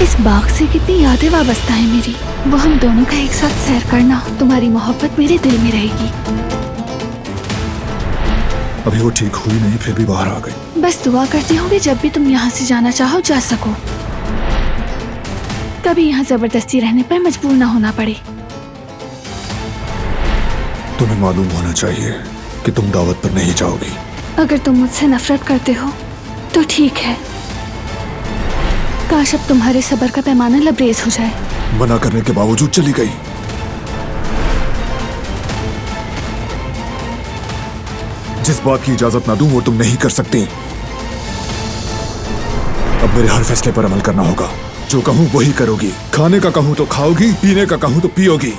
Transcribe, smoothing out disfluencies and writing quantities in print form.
इस बाग से कितनी यादें वाबस्ता है मेरी। वो हम दोनों का एक साथ सैर करना, तुम्हारी मोहब्बत मेरे दिल में रहेगी। अभी वो ठीक हुई नहीं, फिर भी बाहर आ गई। बस दुआ करती हूँ कि जब भी तुम यहाँ से जाना चाहो जा सको, कभी यहाँ जबरदस्ती रहने पर मजबूर न होना पड़े। तुम्हें मालूम होना चाहिए कि तुम दावत पर नहीं जाओगी। अगर तुम मुझसे नफरत करते हो तो ठीक है, काश अब तुम्हारे सब्र का पैमाना लबरेज हो जाए। मना करने के बावजूद चली गई। जिस बात की इजाजत ना दूं वो तुम नहीं कर सकती। अब मेरे हर फैसले पर अमल करना होगा। जो कहूं वही करोगी। खाने का कहूं तो खाओगी, पीने का कहूं तो पियोगी।